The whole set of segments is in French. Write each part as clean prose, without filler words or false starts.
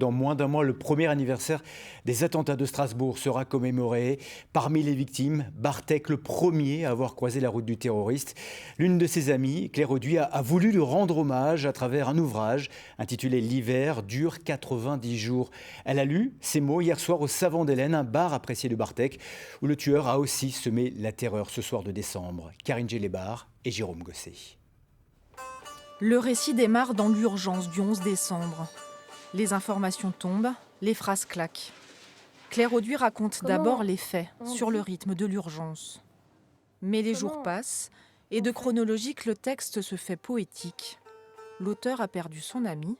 Dans moins d'un mois, le premier anniversaire des attentats de Strasbourg sera commémoré. Parmi les victimes, Bartek, le premier à avoir croisé la route du terroriste. L'une de ses amies, Claire Auduit, a voulu lui rendre hommage à travers un ouvrage intitulé « L'hiver dure 90 jours ». Elle a lu ces mots hier soir au Savant d'Hélène, un bar apprécié de Bartek, où le tueur a aussi semé la terreur ce soir de décembre. Karine Gélébar et Jérôme Gosset. Le récit démarre dans l'urgence du 11 décembre. Les informations tombent, les phrases claquent. Claire Auduit raconte d'abord les faits sur le rythme de l'urgence. Mais les jours passent et de chronologique, le texte se fait poétique. L'auteur a perdu son ami,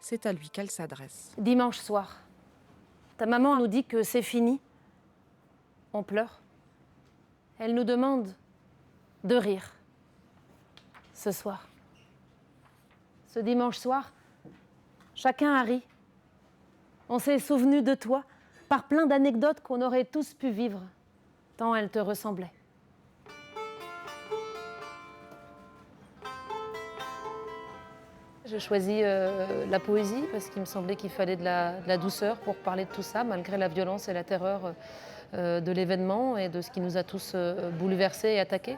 c'est à lui qu'elle s'adresse. Dimanche soir, ta maman nous dit que c'est fini. On pleure. Elle nous demande de rire. Ce soir. Ce dimanche soir, chacun a ri. On s'est souvenu de toi par plein d'anecdotes qu'on aurait tous pu vivre, tant elles te ressemblaient. J'ai choisi la poésie parce qu'il me semblait qu'il fallait de la douceur pour parler de tout ça, malgré la violence et la terreur de l'événement et de ce qui nous a tous bouleversés et attaqués.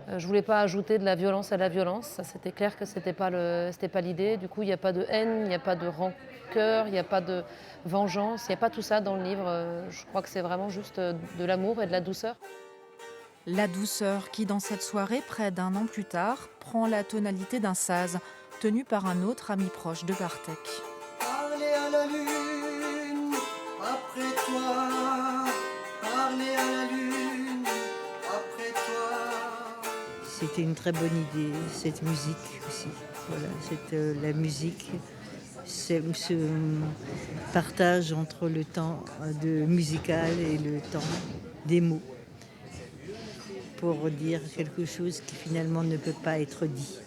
Je ne voulais pas ajouter de la violence à la violence, ça c'était clair que ce n'était pas l'idée. Du coup, il n'y a pas de haine, il n'y a pas de rancœur, il n'y a pas de vengeance, il n'y a pas tout ça dans le livre. Je crois que c'est vraiment juste de l'amour et de la douceur. La douceur qui, dans cette soirée, près d'un an plus tard, prend la tonalité d'un saz, tenu par un autre ami proche de Bartek. Parlez à la lune, après toi, parlez à la lune, après toi. C'était une très bonne idée, cette musique aussi. Voilà, la musique, c'est ce partage entre le temps musical et le temps des mots, pour dire quelque chose qui finalement ne peut pas être dit.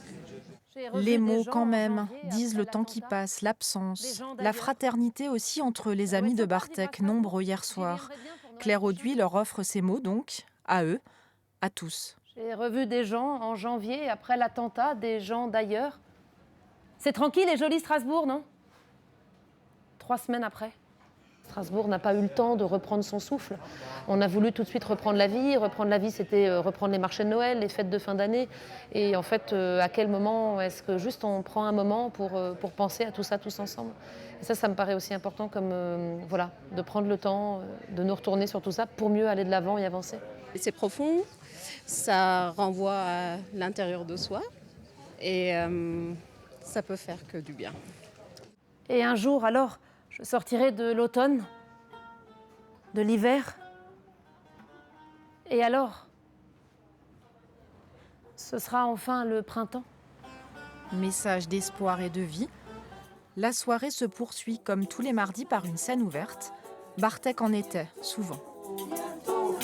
Les mots quand même disent le temps qui passe, l'absence, la fraternité aussi entre les amis de Bartek, nombreux hier soir. Claire Auduit leur offre ces mots donc, à eux, à tous. J'ai revu des gens en janvier, après l'attentat, des gens d'ailleurs. C'est tranquille et joli Strasbourg, non? 3 semaines après. Strasbourg n'a pas eu le temps de reprendre son souffle. On a voulu tout de suite reprendre la vie. Reprendre la vie, c'était reprendre les marchés de Noël, les fêtes de fin d'année. Et en fait, à quel moment est-ce que juste on prend un moment pour penser à tout ça tous ensemble? Et ça me paraît aussi important comme, voilà, de prendre le temps, de nous retourner sur tout ça pour mieux aller de l'avant et avancer. C'est profond, ça renvoie à l'intérieur de soi et ça peut faire que du bien. Et un jour, alors, je sortirai de l'automne, de l'hiver. Et alors, ce sera enfin le printemps. Message d'espoir et de vie. La soirée se poursuit comme tous les mardis par une scène ouverte. Bartek en était, souvent.